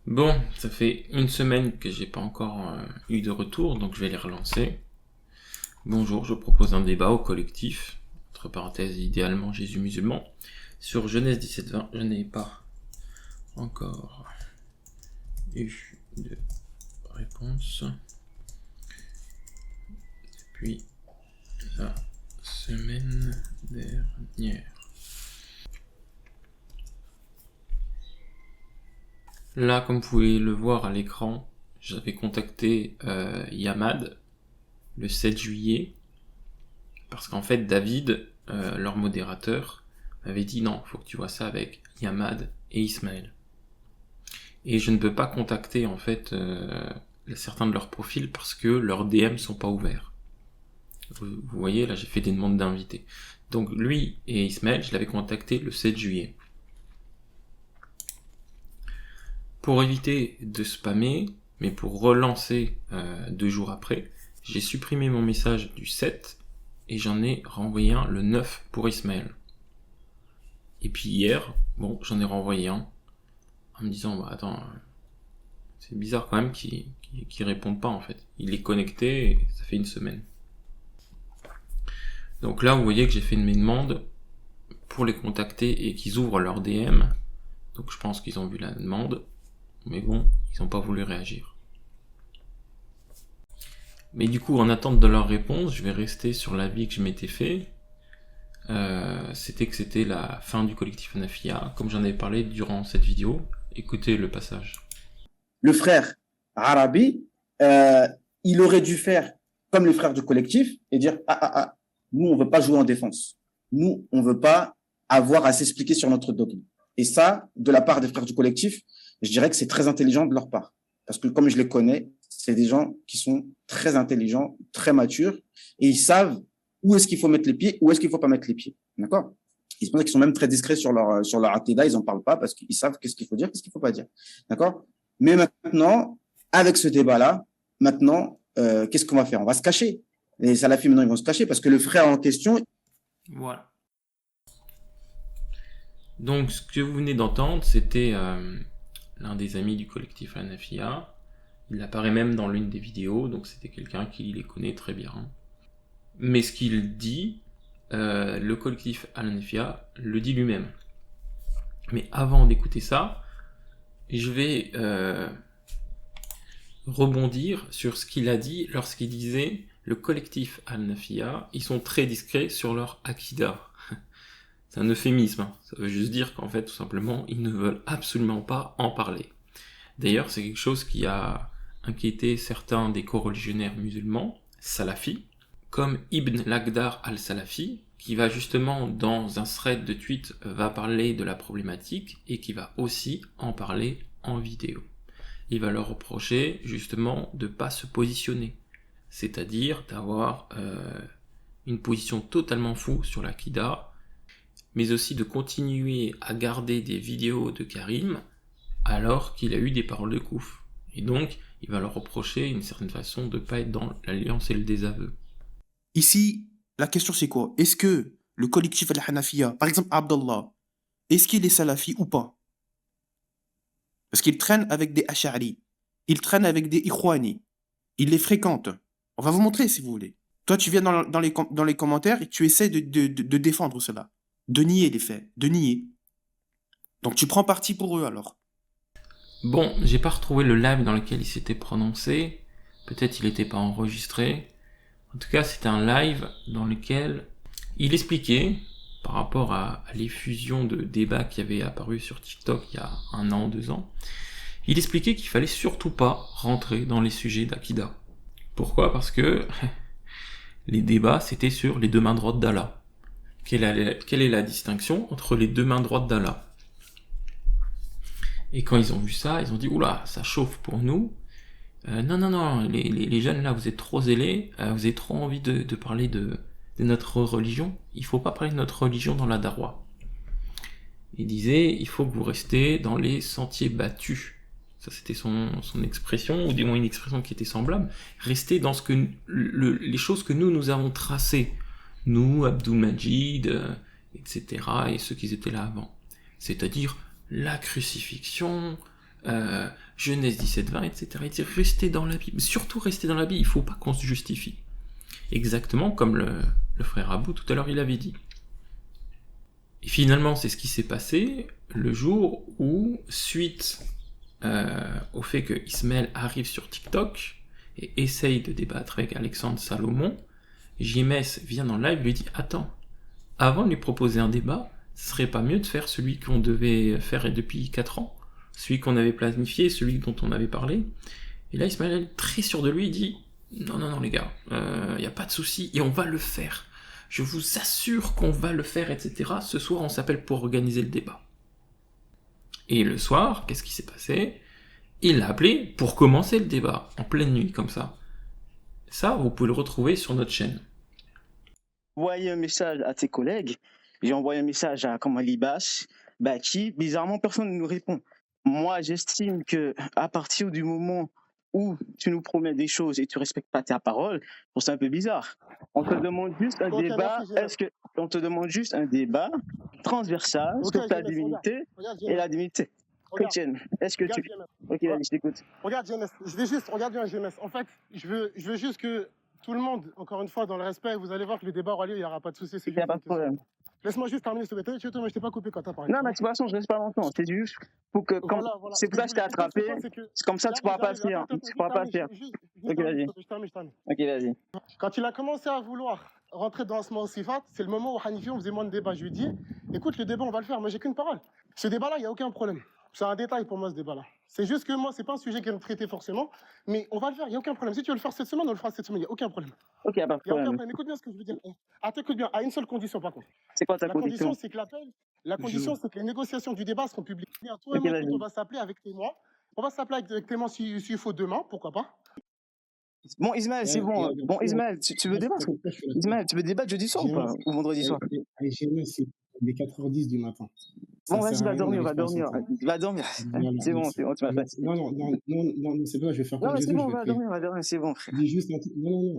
Bon, ça fait une semaine que j'ai pas encore eu de retour, donc je vais les relancer. Bonjour, je propose un débat au collectif, entre parenthèses idéalement Jésus musulman, sur Genèse 17-20. Je n'ai pas encore eu de réponse depuis la semaine dernière. Là, comme vous pouvez le voir à l'écran, j'avais contacté Yamad le 7 juillet, parce qu'en fait David, leur modérateur, m'avait dit non, il faut que tu vois ça avec Yamad et Ismaël. Et je ne peux pas contacter en fait certains de leurs profils parce que leurs DM sont pas ouverts. Vous voyez, là j'ai fait des demandes d'invités. Donc lui et Ismaël, je l'avais contacté le 7 juillet. Pour éviter de spammer, mais pour relancer 2 jours après, j'ai supprimé mon message du 7 et j'en ai renvoyé un le 9 pour Ismaël. Et puis hier, bon, j'en ai renvoyé un en me disant, bah attends, c'est bizarre quand même qu'ils répondent pas en fait. Il est connecté et ça fait une semaine. Donc là, vous voyez que j'ai fait mes demandes pour les contacter et qu'ils ouvrent leur DM. Donc je pense qu'ils ont vu la demande. Mais bon, ils n'ont pas voulu réagir. Mais du coup, en attente de leur réponse, je vais rester sur l'avis que je m'étais fait. C'était que c'était la fin du collectif Anafia, comme j'en avais parlé durant cette vidéo. Écoutez le passage. Le frère Arabi, il aurait dû faire comme les frères du collectif et dire nous, on ne veut pas jouer en défense. Nous, on ne veut pas avoir à s'expliquer sur notre dogme. Et ça, de la part des frères du collectif, je dirais que c'est très intelligent de leur part. Parce que comme je les connais, c'est des gens qui sont très intelligents, très matures, et ils savent où est-ce qu'il faut mettre les pieds, où est-ce qu'il ne faut pas mettre les pieds. D'accord? C'est pour ça qu'ils sont même très discrets sur leur aqida, ils n'en parlent pas parce qu'ils savent qu'est-ce qu'il faut dire, qu'est-ce qu'il ne faut pas dire. D'accord? Mais maintenant, avec ce débat-là, maintenant, qu'est-ce qu'on va faire? On va se cacher. Les salafis, maintenant, ils vont se cacher parce que le frère en question... Voilà. Donc, ce que vous venez d'entendre, c'était l'un des amis du collectif Anafia. Il apparaît même dans l'une des vidéos, donc c'était quelqu'un qui les connaît très bien. Mais ce qu'il dit, le collectif Al-Anafia le dit lui-même. Mais avant d'écouter ça, je vais rebondir sur ce qu'il a dit lorsqu'il disait le collectif Al-Nafia, ils sont très discrets sur leur akida. C'est un euphémisme, hein. Ça veut juste dire qu'en fait, tout simplement, ils ne veulent absolument pas en parler. D'ailleurs, c'est quelque chose qui a inquiété certains des coreligionnaires musulmans, salafis, comme Ibn Lagdar al-Salafi, qui va justement, dans un thread de tweet, va parler de la problématique et qui va aussi en parler en vidéo. Il va leur reprocher justement de ne pas se positionner, c'est-à-dire d'avoir une position totalement fou sur l'Aqida, mais aussi de continuer à garder des vidéos de Karim alors qu'il a eu des paroles de Kouf. Et donc, il va leur reprocher d'une certaine façon de ne pas être dans l'alliance et le désaveu. Ici, la question c'est quoi? Est-ce que le collectif Al-Hanafiya, par exemple Abdallah, est-ce qu'il est salafi ou pas? Parce qu'il traîne avec des Ash'ari, il traîne avec des Ikhwani, il les fréquente. On va vous montrer si vous voulez. Toi, tu viens dans les commentaires et tu essaies de défendre cela, de nier les faits, de nier. Donc tu prends parti pour eux alors. Bon, j'ai pas retrouvé le live dans lequel il s'était prononcé, peut-être il n'était pas enregistré. En tout cas, c'était un live dans lequel il expliquait, par rapport à l'effusion de débats qui avaient apparu sur TikTok il y a 1 an, 2 ans, il expliquait qu'il fallait surtout pas rentrer dans les sujets d'Aqida. Pourquoi? Parce que les débats, c'était sur les 2 mains droites d'Allah. Quelle est la distinction entre les 2 mains droites d'Allah? Et quand ils ont vu ça, ils ont dit, oula, ça chauffe pour nous. Non, les jeunes là, vous êtes trop zélés, vous avez trop envie de parler de notre religion. Il faut pas parler de notre religion dans la darwa. Il disait, il faut que vous restez dans les sentiers battus. Ça c'était son expression, ou du moins une expression qui était semblable. Restez dans les choses que nous avons tracées. Nous, Abdul Majid, etc. et ceux qui étaient là avant. C'est-à-dire la crucifixion, Genèse 17-20, etc. Il dit restez dans la Bible, surtout restez dans la Bible, il ne faut pas qu'on se justifie. Exactement comme le frère Abou tout à l'heure il avait dit. Et finalement, c'est ce qui s'est passé le jour où, suite au fait que Ismaël arrive sur TikTok et essaye de débattre avec Alexandre Salomon, JMS vient dans le live et lui dit « Attends, avant de lui proposer un débat, ce serait pas mieux de faire celui qu'on devait faire depuis 4 ans, celui qu'on avait planifié, celui dont on avait parlé ?» Et là, Ismaël est très sûr de lui, il dit « Non, les gars, y a pas de souci, et on va le faire. Je vous assure qu'on va le faire, etc. Ce soir, on s'appelle pour organiser le débat. » Et le soir, qu'est-ce qui s'est passé? Il l'a appelé pour commencer le débat, en pleine nuit, comme ça. Ça, vous pouvez le retrouver sur notre chaîne. Envoyé un message à tes collègues, j'ai envoyé un message à Libas, Baki, bizarrement personne ne nous répond. Moi, j'estime que à partir du moment où tu nous promets des choses et tu respectes pas ta parole, c'est un peu bizarre. On te demande juste un débat, on te demande juste un débat transversal sur ta divinité et la divinité chrétienne. Est-ce que tu... Ok, allez, je t'écoute. Regarde, Jeunesse, regarde bien, Jeunesse. En fait, je veux juste que tout le monde, encore une fois, dans le respect, vous allez voir que le débat aura lieu, il n'y aura pas de souci. Il n'y a pas de problème. Laisse-moi juste terminer ce débat. Je t'ai pas coupé quand t'as parlé. Non, mais de toute façon, je reste pas longtemps. C'est juste pour que. Voilà. C'est pour ça que je t'ai attrapé. C'est comme ça, tu ne pourras pas faire. Tu pourras pas faire. Ok, vas-y. Je termine. Ok, vas-y. Quand il a commencé à vouloir rentrer dans ce mot sifat, c'est le moment où Hanifi, on faisait moins de débat. Je lui dis, écoute, le débat, on va le faire. Moi, j'ai qu'une parole. Ce débat-là, il n'y a aucun problème. C'est un détail pour moi, ce débat-là. C'est juste que moi, c'est pas un sujet qui est traité forcément, mais on va le faire, il n'y a aucun problème. Si tu veux le faire cette semaine, on le fera cette semaine, il n'y a aucun problème. Ok, pas de problème. Il n'y a aucun problème. Écoute bien ce que je veux dire. Écoute bien, à une seule condition, par contre. C'est quoi ta condition? La condition, c'est que les négociations du débat seront publiées. Toi et moi, on va s'appeler avec témoins. On va s'appeler avec témoins s'il faut demain, pourquoi pas. Bon, Ismaël, c'est bon. Bon, Ismaël, tu veux débattre? Ismaël, tu veux débattre jeudi soir ou pas? Ou vendredi soir? Il est 4h10 du matin. Bon, vas-y, va dormir. Va dormir. C'est bon, tu m'as fait. Non, c'est pas, je vais faire comme Jésus. Non, c'est bon, va dormir, c'est bon. Je dis juste un truc. Non,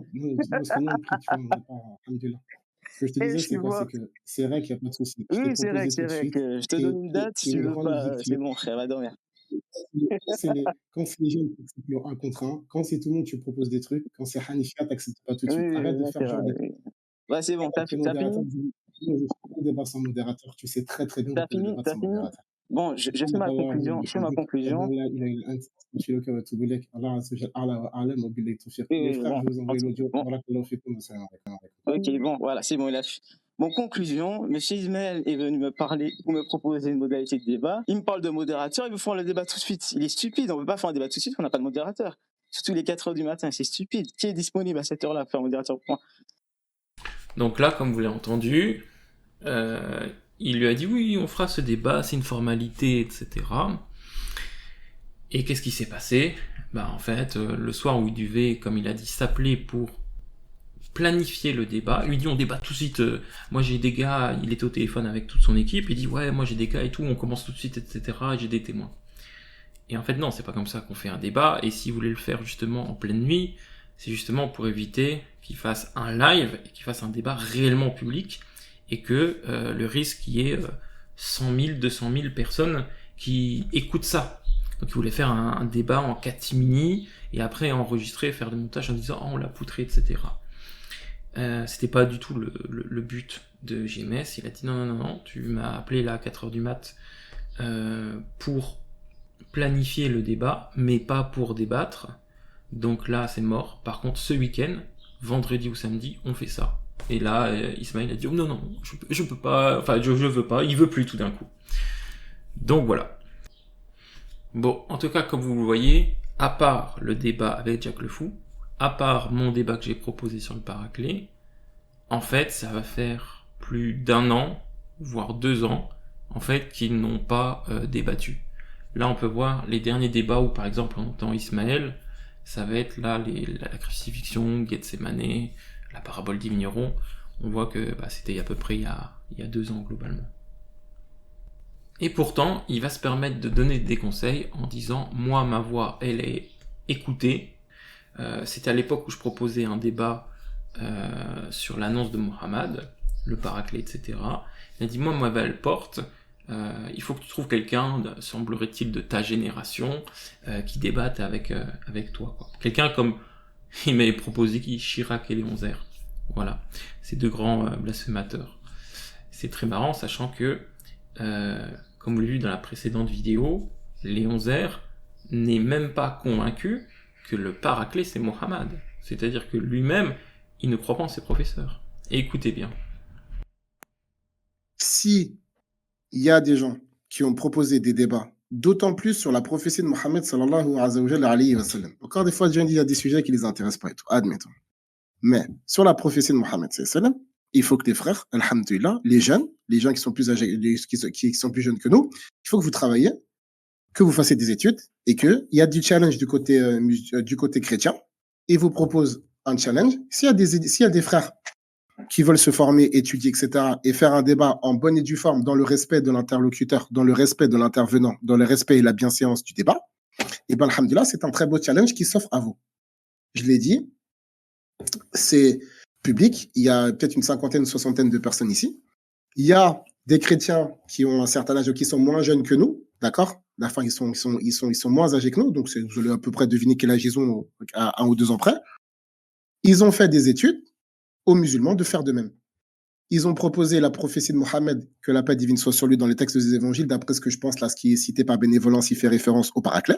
parce que nous, on prie, tu vois, on n'est pas alhamdoulilah. Ce que je te disais, c'est quoi? C'est que c'est vrai qu'il n'y a pas de souci. Oui, c'est vrai que je te donne une date, si tu veux pas. C'est bon, frère, va dormir. Quand c'est les jeunes qui acceptent un contre un, quand c'est tout le monde, tu proposes des trucs, quand c'est Hanifia, t'acceptes pas tout de suite. Arrête de faire genre des... Ouais, c'est bon, t'as fini. Le débat sans modérateur, tu sais très bien que le débat sans modérateur. Bon, je fais ma conclusion. Je fais ma conclusion. Les frères, je vous envoie l'audio. Ok, bon, voilà, c'est bon, il a fait. Bon, conclusion, M. Ismaël est venu me parler ou me proposer une modalité de débat. Il me parle de modérateur, il veut faire le débat tout de suite. Il est stupide, on ne peut pas faire un débat tout de suite, on n'a pas de modérateur. Surtout les 4h du matin, c'est stupide. Qui est disponible à cette heure-là pour faire un modérateur pour moi? Donc là, comme vous l'avez entendu, il lui a dit oui, on fera ce débat, c'est une formalité, etc. Et qu'est-ce qui s'est passé? En fait, le soir où il devait, comme il a dit, s'appeler pour planifier le débat, il lui dit on débat tout de suite, moi j'ai des gars, il était au téléphone avec toute son équipe, il dit ouais, moi j'ai des gars et tout, on commence tout de suite, etc. et j'ai des témoins. Et en fait non, c'est pas comme ça qu'on fait un débat, et si vous voulez le faire justement en pleine nuit, c'est justement pour éviter qu'il fasse un live et qu'il fasse un débat réellement public, et que le risque y ait 100 000, 200 000 personnes qui écoutent ça. Donc il voulait faire un débat en catimini, et après enregistrer, faire des montages en disant oh, on l'a poutré, etc. C'était pas du tout le but de GMS. Il a dit non, tu m'as appelé là à 4h du mat pour planifier le débat, mais pas pour débattre. Donc là, c'est mort. Par contre, ce week-end, vendredi ou samedi, on fait ça. Et là, Ismaël a dit oh, non, je peux pas, enfin, je veux pas, il veut plus tout d'un coup. Donc voilà. Bon, en tout cas, comme vous le voyez, à part le débat avec Jack le Fou, à part mon débat que j'ai proposé sur le paraclet, en fait, ça va faire plus d'1 an, voire 2 ans, en fait, qu'ils n'ont pas débattu. Là, on peut voir les derniers débats où, par exemple, on entend Ismaël, ça va être là la crucifixion, Gethsémané, la parabole du vigneron. On voit que c'était à peu près il y a 2 ans globalement. Et pourtant, il va se permettre de donner des conseils en disant « Moi, ma voix, elle est écoutée ». C'était à l'époque où je proposais un débat sur l'annonce de Mohammed, le paraclet, etc. Il a dit « Moi, ma voix, elle porte. il faut que tu trouves quelqu'un, semblerait-il, de ta génération, qui débatte avec toi, quoi. Quelqu'un comme, il m'avait proposé qui, Chirac et Léon Zère. Voilà, ces deux grands blasphémateurs. C'est très marrant, sachant que, comme vous l'avez vu dans la précédente vidéo, Léon Zère n'est même pas convaincu que le paraclet c'est Mohammed. C'est-à-dire que lui-même, il ne croit pas en ses professeurs. Et écoutez bien. Si il y a des gens qui ont proposé des débats, d'autant plus sur la prophétie de Mohammed sallallahu alayhi wa sallam. Encore des fois, des gens disent qu'il y a des sujets qui les intéressent pas et tout, admettons. Mais sur la prophétie de Mohammed sallallahu alayhi wa sallam, il faut que les frères, alhamdoulilah, les jeunes, les gens qui sont plus âgés, qui sont plus jeunes que nous, il faut que vous travaillez, que vous fassiez des études et qu'il y a du challenge du côté chrétien. Il vous propose un challenge. S'il y a des frères qui veulent se former, étudier, etc., et faire un débat en bonne et due forme dans le respect de l'interlocuteur, dans le respect de l'intervenant, dans le respect et la bienséance du débat, et ben, alhamdoulilah, c'est un très beau challenge qui s'offre à vous. Je l'ai dit, c'est public. Il y a peut-être une cinquantaine, une soixantaine de personnes ici. Il y a des chrétiens qui ont un certain âge, qui sont moins jeunes que nous, d'accord? Enfin, ils sont moins âgés que nous, donc vous allez à peu près deviner quel âge ils ont à 1 ou 2 ans près. Ils ont fait des études aux musulmans de faire de même. Ils ont proposé la prophétie de Mohammed, que la paix divine soit sur lui dans les textes des évangiles, d'après ce que je pense, là, ce qui est cité par bénévolence, il fait référence au paraclet,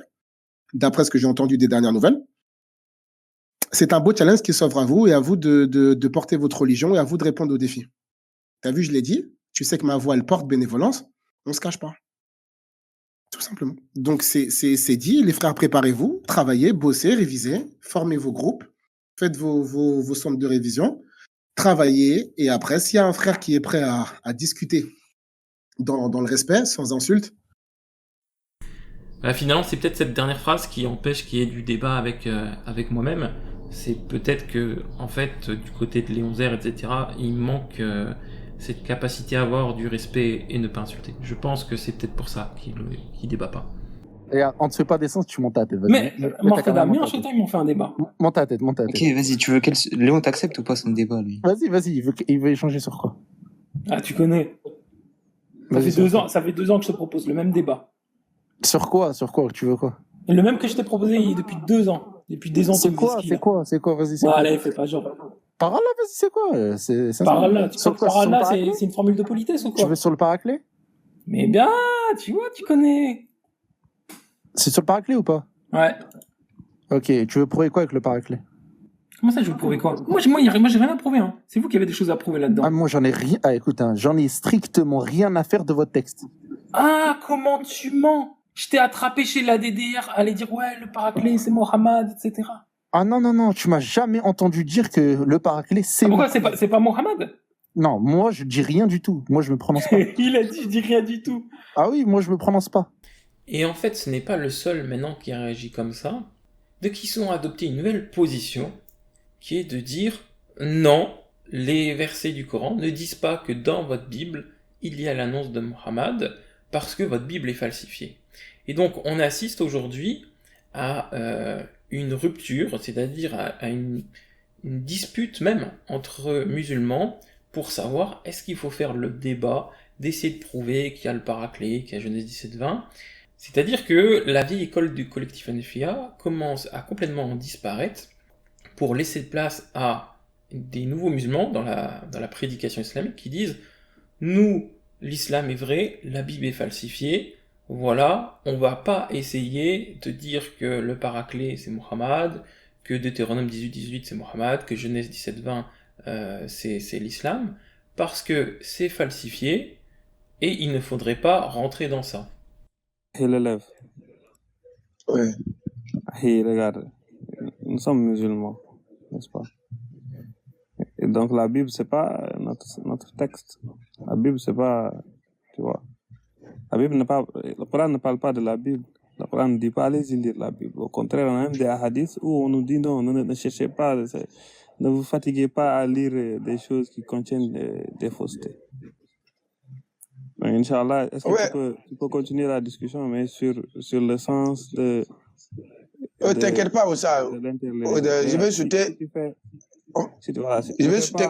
d'après ce que j'ai entendu des dernières nouvelles. C'est un beau challenge qui s'offre à vous et à vous de porter votre religion et à vous de répondre aux défis. T'as vu, je l'ai dit, tu sais que ma voix, elle porte bénévolence, on se cache pas. Tout simplement. Donc, c'est dit, les frères, préparez-vous, travaillez, bossez, révisez, formez vos groupes, faites vos centres de révision, travaillez, et après, s'il y a un frère qui est prêt à discuter dans le respect, sans insulte. Finalement, c'est peut-être cette dernière phrase qui empêche qu'il y ait du débat avec moi-même. C'est peut-être que, en fait, du côté de Léon Zère, etc., il manque cette capacité à avoir du respect et ne pas insulter. Je pense que c'est peut-être pour ça qu'il débat pas. Et on te fait pas des sens, tu montes à la tête. Mais Mortada, bien acheté, ils m'ont fait un débat. Monte à la tête, monte à la tête. Ok, vas-y, tu veux Léon t'accepte ou pas son débat, lui? Vas-y, il veut échanger sur quoi? Ah, tu connais. Ça fait 2 ans que je te propose le même débat. Sur quoi? Tu veux quoi? Le même que je t'ai proposé depuis 2 ans. Depuis des ans. C'est quoi? Vas-y, c'est quoi? Allez, fais pas genre. Par Allah, vas-y, c'est quoi? Par Allah, c'est une formule de politesse ou quoi? Tu veux sur le paraclet? Mais bien, tu vois, tu connais. C'est sur le paraclet ou pas? Ouais. Ok, tu veux prouver quoi avec le paraclet? Comment ça, je veux prouver quoi? Moi, j'ai rien à prouver. Hein. C'est vous qui avez des choses à prouver là-dedans. Ah, moi, j'en ai rien. Ah, écoute, j'en ai strictement rien à faire de votre texte. Ah, comment tu mens? Je t'ai attrapé chez la DDR, aller dire ouais, le paraclet, c'est Mohammed, etc. Ah non, tu m'as jamais entendu dire que le paraclet, c'est... Pourquoi c'est pas Mohammed? Non, moi, je dis rien du tout. Moi, je me prononce pas. Il a dit, je dis rien du tout. Ah oui, moi, je me prononce pas. Et en fait, ce n'est pas le seul maintenant qui a réagi comme ça, de qui sont adoptés une nouvelle position, qui est de dire non, les versets du Coran ne disent pas que dans votre Bible, il y a l'annonce de Mohammed, parce que votre Bible est falsifiée. Et donc, on assiste aujourd'hui à une rupture, c'est-à-dire à une dispute même entre musulmans pour savoir est-ce qu'il faut faire le débat, d'essayer de prouver qu'il y a le paraclet, qu'il y a Genèse 17-20. C'est-à-dire que la vieille école du collectif Hanafiya commence à complètement disparaître pour laisser place à des nouveaux musulmans dans la prédication islamique qui disent « Nous, l'islam est vrai, la Bible est falsifiée, voilà, on va pas essayer de dire que le paraclet c'est Mohammed, que Deutéronome 18-18 c'est Mohammed, que Genèse 17-20 c'est l'islam, parce que c'est falsifié et il ne faudrait pas rentrer dans ça. » Et l'élève. Ouais. Et regarde, nous sommes musulmans, n'est-ce pas? Et donc la Bible, c'est pas notre texte. La Bible, c'est pas, tu vois. La Bible le Coran ne parle pas de la Bible. Le Coran ne dit pas allez-y lire la Bible. Au contraire, on a même des hadiths où on nous dit non, ne cherchez pas, ne vous fatiguez pas à lire des choses qui contiennent des faussetés. Donc, Inch'Allah, est-ce que tu peux continuer la discussion, mais sur le sens de t'inquiète pas, ça. Je vais chuter. Je vais chuter.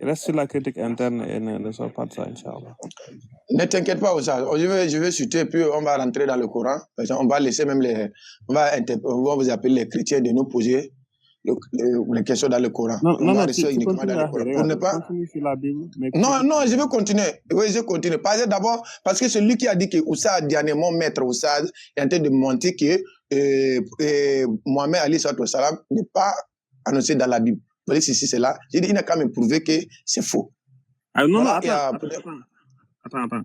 Reste sur la critique interne et ne sois pas de ça, Inch'Allah. Ne t'inquiète pas, Oussard. Je vais chuter, puis on va rentrer dans le Coran. On va laisser même on va vous appeler les chrétiens de nous poser les questions dans le Coran. On va rester uniquement dans le Coran. Pour ne pas... Continue sur la Bible. Non, je vais continuer. Oui, je continue. D'abord, parce que celui qui a dit que Oussard, dernièrement, maître Oussard, est en train de montrer que Mohamed Ali Salam n'est pas annoncé dans la Bible. Vous voyez, si c'est là. J'ai dit, il a quand même prouvé que c'est faux. Ah, non, voilà, attends.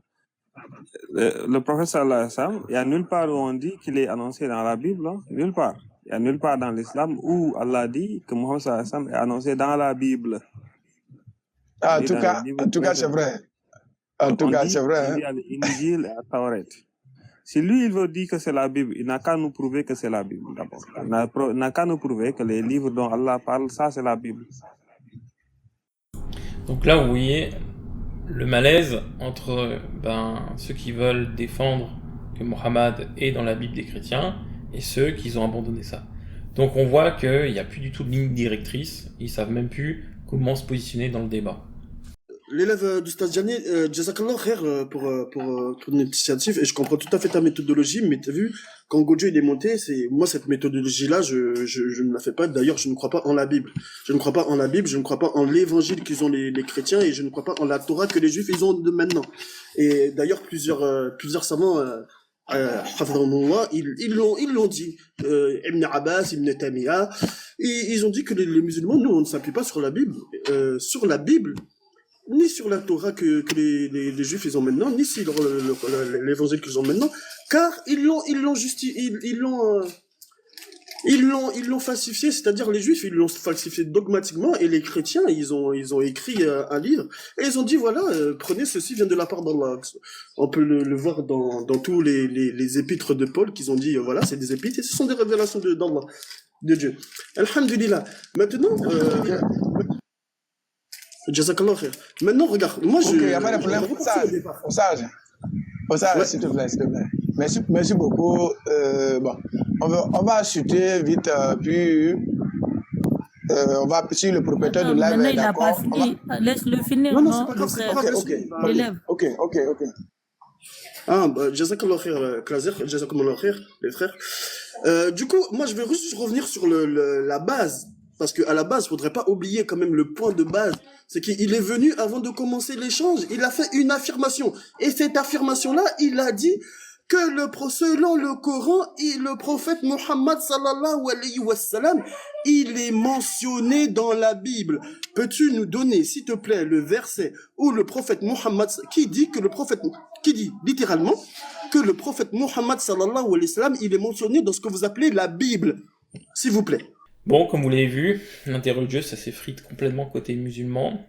Le prophète sallallahu alayhi wa sallam, il n'y a nulle part où on dit qu'il est annoncé dans la Bible. Hein? Nulle part. Il n'y a nulle part dans l'islam où Allah dit que Mohammed sallallahu alayhi wa sallam est annoncé dans la Bible. En tout cas, c'est vrai. En tout cas, c'est vrai. Il y a l'Injil et la Taurat. Si lui, il veut dire que c'est la Bible, il n'a qu'à nous prouver que c'est la Bible, d'abord. Il n'a qu'à nous prouver que les livres dont Allah parle, ça, c'est la Bible. Donc là, vous voyez le malaise entre ceux qui veulent défendre que Mohammed est dans la Bible des chrétiens et ceux qui ont abandonné ça. Donc on voit qu'il n'y a plus du tout de ligne directrice, ils savent même plus comment se positionner dans le débat. L'élève du Stade Jani, Jazakallah khair pour ton initiative, et je comprends tout à fait ta méthodologie, mais t'as vu, quand Gojo il est monté, moi cette méthodologie-là, je ne la fais pas. D'ailleurs, je ne crois pas en la Bible. Je ne crois pas en la Bible, je ne crois pas en l'évangile qu'ils ont les chrétiens, et je ne crois pas en la Torah que les juifs ils ont de maintenant. Et d'ailleurs, plusieurs savants, ils l'ont dit. Ibn Abbas, Ibn Taymiyyah, ils ont dit que les musulmans, nous, on ne s'appuie pas sur la Bible, ni sur la Torah que les juifs ils ont maintenant, ni sur l'évangile qu'ils ont maintenant, car ils l'ont falsifié, c'est-à-dire les juifs ils l'ont falsifié dogmatiquement, et les chrétiens ils ont écrit un livre et ils ont dit voilà, prenez, ceci vient de la part d'Allah. On peut le voir dans tous les épîtres de Paul qu'ils ont dit voilà, c'est des épîtres et ce sont des révélations d'Allah, de Dieu. Alhamdulillah. Maintenant Jazakallah khair. Maintenant, regarde, moi je... Ok, il n'y a pas de problème. Oussard, s'il te plaît. Merci beaucoup. On va chuter vite, puis on va sur le propriétaire de live. Maintenant, il n'a pas fini. Laisse-le finir. Non, c'est pas grave. Ok. Jazakallah khair, Klazer, Jazakallah khair, les frères. Du coup, moi je vais juste revenir sur la base. Parce qu'à la base, faudrait pas oublier quand même le point de base. C'est qu'il est venu avant de commencer l'échange. Il a fait une affirmation. Et cette affirmation-là, il a dit que selon le Coran, le prophète Mohammed sallallahu alayhi wa sallam, il est mentionné dans la Bible. Peux-tu nous donner, s'il te plaît, le verset où le prophète Mohammed, qui dit littéralement que le prophète Mohammed sallallahu alayhi wa sallam, il est mentionné dans ce que vous appelez la Bible. S'il vous plaît. Bon, comme vous l'avez vu, l'intérêt du jeu, ça s'effrite complètement côté musulman.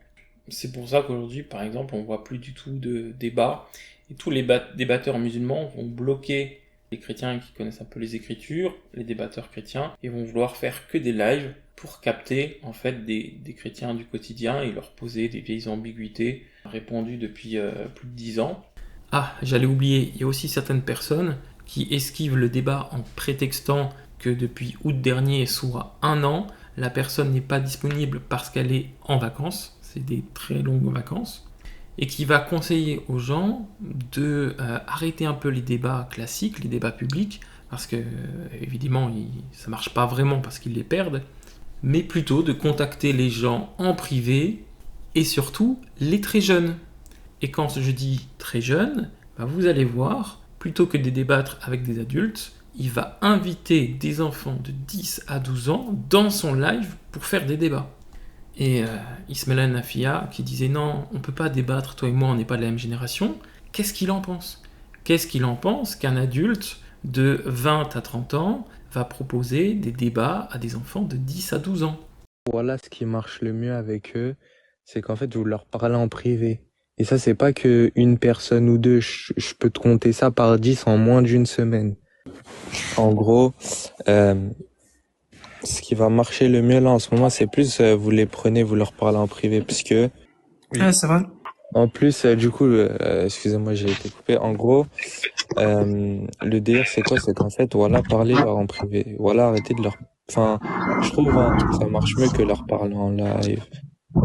C'est pour ça qu'aujourd'hui, par exemple, on voit plus du tout de débat. Et tous les débatteurs musulmans vont bloquer les chrétiens qui connaissent un peu les écritures, les débatteurs chrétiens, et vont vouloir faire que des lives pour capter, en fait, des chrétiens du quotidien et leur poser des vieilles ambiguïtés répandues depuis plus de 10 ans. Ah, j'allais oublier, il y a aussi certaines personnes qui esquivent le débat en prétextant que depuis août dernier, soit 1 an, la personne n'est pas disponible parce qu'elle est en vacances, c'est des très longues vacances, et qui va conseiller aux gens de arrêter un peu les débats classiques, les débats publics, parce que évidemment ça marche pas vraiment parce qu'ils les perdent, mais plutôt de contacter les gens en privé, et surtout les très jeunes. Et quand je dis très jeunes, vous allez voir, plutôt que de débattre avec des adultes, il va inviter des enfants de 10 à 12 ans dans son live pour faire des débats. Et Ismail Nafia qui disait non, on ne peut pas débattre, toi et moi on n'est pas de la même génération, qu'est-ce qu'il en pense ? Qu'est-ce qu'il en pense qu'un adulte de 20 à 30 ans va proposer des débats à des enfants de 10 à 12 ans ? Voilà, ce qui marche le mieux avec eux, c'est qu'en fait vous leur parlez en privé. Et ça, c'est pas que une personne ou deux, je peux te compter ça par 10 en moins d'une semaine. En gros, ce qui va marcher le mieux là en ce moment, c'est plus vous les prenez, vous leur parlez en privé, puisque... Oui. Ah, c'est vrai. En plus, du coup, excusez-moi, j'ai été coupé. En gros, le délire, c'est quoi? C'est qu'en fait, voilà, parlez-leur en privé. Voilà, arrêtez de leur... Enfin, je trouve ça marche mieux que leur parler en live,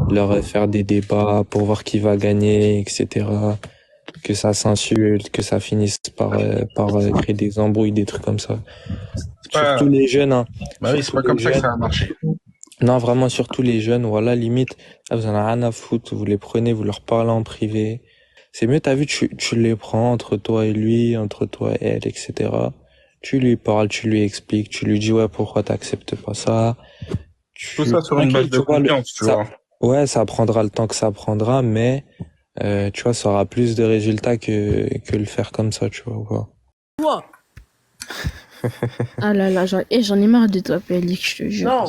leur faire des débats pour voir qui va gagner, etc. que ça s'insulte, que ça finisse par créer des embrouilles, des trucs comme ça. Surtout les jeunes, hein. Bah oui, c'est Surtout pas comme les ça que jeunes. ça va marcher. Non, vraiment, surtout les jeunes, voilà, limite, là, vous en avez rien à foutre, vous les prenez, vous leur parlez en privé. C'est mieux, t'as vu, tu les prends entre toi et lui, entre toi et elle, etc. Tu lui parles, tu lui expliques, tu lui dis, ouais, pourquoi t'acceptes pas ça. Tout ça sur une base de confiance, tu vois. Ouais, ça prendra le temps que ça prendra, mais, tu vois, ça aura plus de résultats que le faire comme ça, tu vois, ou pas. Toi. Ah là là, j'en ai marre de toi, PLX, je te jure. Non.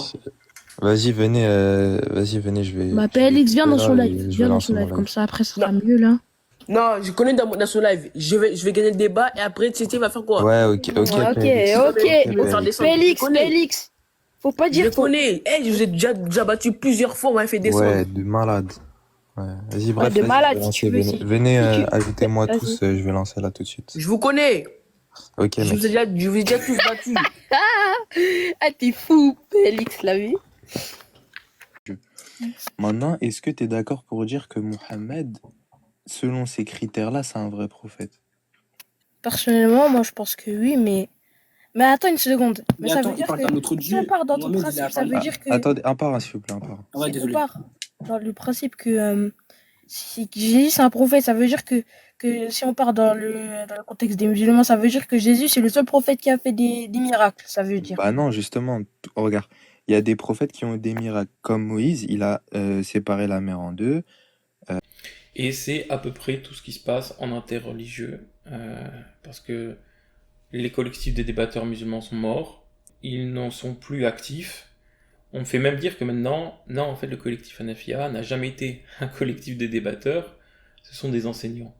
Vas-y, venez, je vais. Bah, je vais PLX, viens couper dans là son et live. je vais Viens dans lancer son mon live, live. comme ça après ça sera mieux là. Non, je connais dans son live. Je vais gagner le débat et après, Titi va faire quoi? Ouais, ok, Ouais, PLX. PLX. Faut pas Je dire le connais. Eh, je vous ai déjà battu plusieurs fois, on m'a fait descendre. Ouais, de malade. Ouais. Vas-y, bref, de vas-y, malade, je vais si tu lancer. veux, si- Venez, si tu- ajoutez-moi Vas-y. tous, je vais lancer là tout de suite. Je vous connais. Ok, Je mec. vous ai déjà tous battus. Ah, t'es fou, PLX, la vie. Maintenant, est-ce que tu es d'accord pour dire que Mohammed, selon ces critères-là, c'est un vrai prophète? Personnellement, moi je pense que oui, mais. Mais attends une seconde. Mais ça attends, veut il dire parle que d'un autre si Dieu. on part dans ton Mohamed, il a principe, ça veut parlé- dire que. Attendez, un par un, s'il vous plaît, un par un. Ouais, Si on désolé. part dans le principe que si Jésus c'est un prophète, ça veut dire que si on part dans le contexte des musulmans, ça veut dire que Jésus c'est le seul prophète qui a fait des miracles, ça veut dire. Bah non, justement, regarde, il y a des prophètes qui ont eu des miracles, comme Moïse, il a séparé la mer en deux. Et c'est à peu près tout ce qui se passe en interreligieux, parce que les collectifs des débatteurs musulmans sont morts, ils n'en sont plus actifs. On me fait même dire que maintenant, non, en fait, le collectif Hanafiya n'a jamais été un collectif des débatteurs, ce sont des enseignants.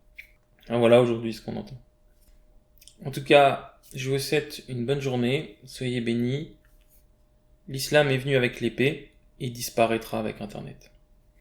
Alors voilà aujourd'hui ce qu'on entend. En tout cas, je vous souhaite une bonne journée, soyez bénis. L'islam est venu avec l'épée et disparaîtra avec Internet.